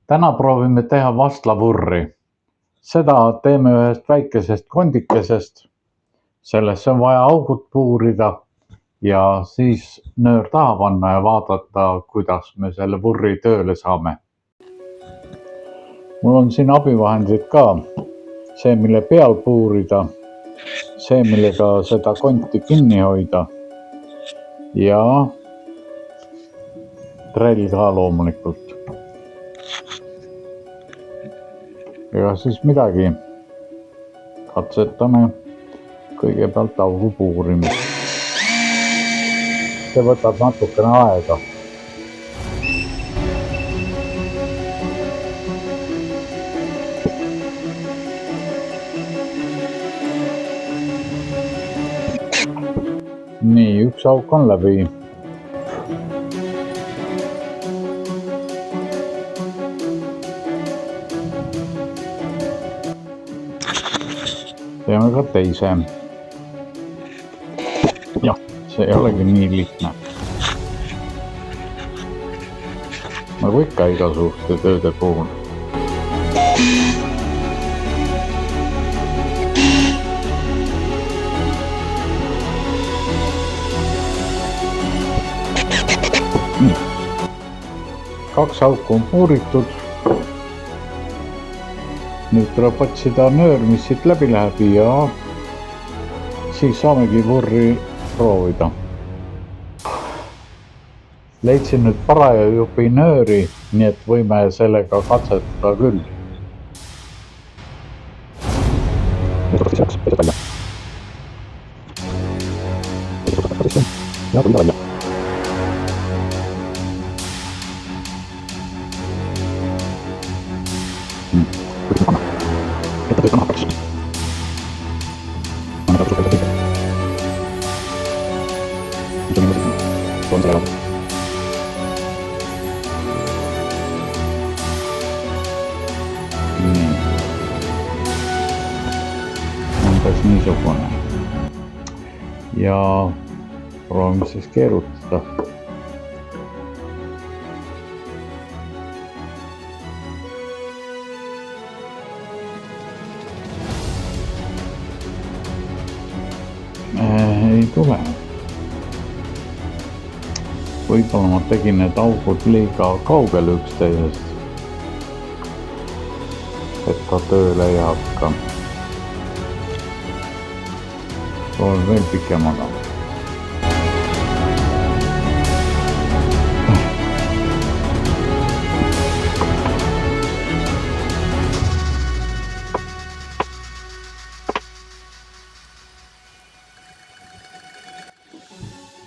Täna proovime teha vastlavurri. Seda teeme ühest väikesest kondikesest. Sellesse on vaja augud puurida ja siis nöör taha panna ja vaadata, kuidas me selle vurri tööle saame. Mul on siin abivahendid ka. See, mille peal puurida, see, millega seda konti kinni hoida ja trell ka loomulikult. Ega siis midagi. Katsetame kõigepealt augu puurimist. See võtab natukene aega. Nii, üks auk on läbi. Teeme ka teise. Jah, see ei olegi nii lihtne. Nagu ikka igasuguste tööde puhul. Kaks auku on puuritud. Nüüd tuleb otsida nöör, mis siit läbi läheb ja siis saamegi vurri proovida. Leidsin nüüd paraja jupi nööri, nii et võime sellega katsetada küll. Nüüd võtaks lisaks, pesed välja. Ja tuli välja. Että töötama hakkaks. Annetaan suhteessa pitää. Nyt on niimoodi tuon selä lauta. Niin. Onpas niisugune. Ja proovime siis keerutada. Ei tule. Võib-olla ma tegin need augud liiga kaugel üksteisest, et ta tööle ei hakka. Proovin veel pikemaga.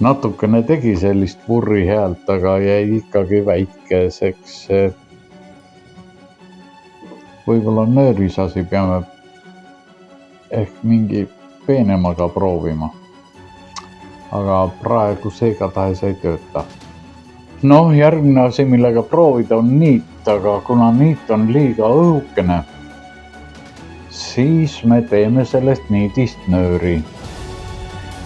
Natukene tegi sellist vurri häält, aga jäi ikkagi väikeseks. Võib-olla nöörisasi peame ehk mingi peenemaga proovima. Aga praegu see igatahes ei tööta. Noh, järgmine asi, millega proovida on niit, aga kuna niit on liiga õhukene, siis me teeme sellest niidist nööri.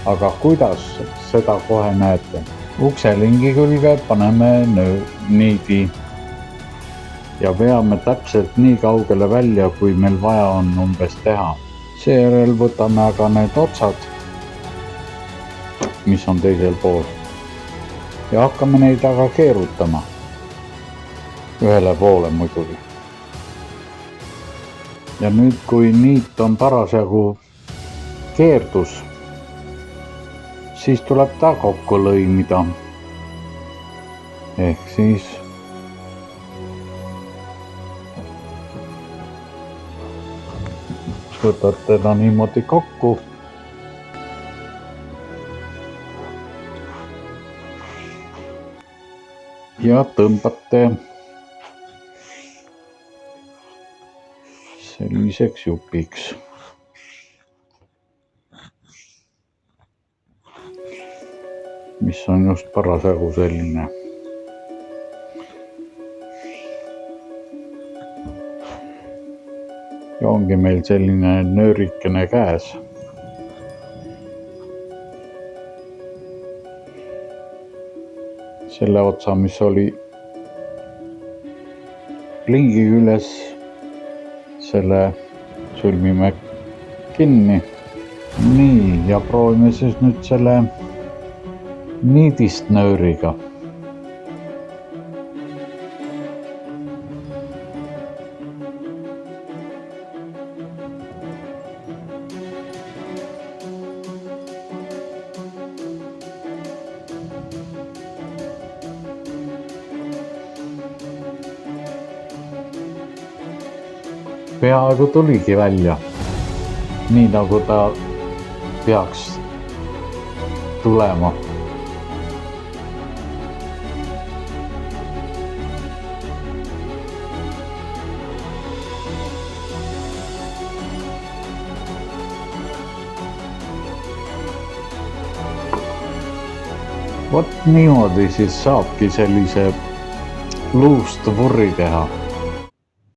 Aga kuidas, seda kohe näete. Ukselingi külge paneme niidi ja veame täpselt nii kaugele välja, kui meil vaja on umbes teha. Seejärel võtame aga need otsad, mis on teisel pool, ja hakkame neid aga keerutama. Ühele poole muidugi. Ja nüüd, kui niit on parasjagu keerdus, siis tuleb ta kokku lõimida. Ehk siis võtad teda niimoodi kokku. Ja tõmbate selliseks jupiks. Mis on just parasjagu selline. Ja ongi meil selline nöörikene käes. Selle otsa, mis oli lingi küljes selle sõlmime kinni. Nii, ja proovime siis nüüd selle niidist nööriga. Peaaegu tuligi välja, nii nagu ta peaks tulema. Vot niimoodi siis saabki sellise luust vurri teha.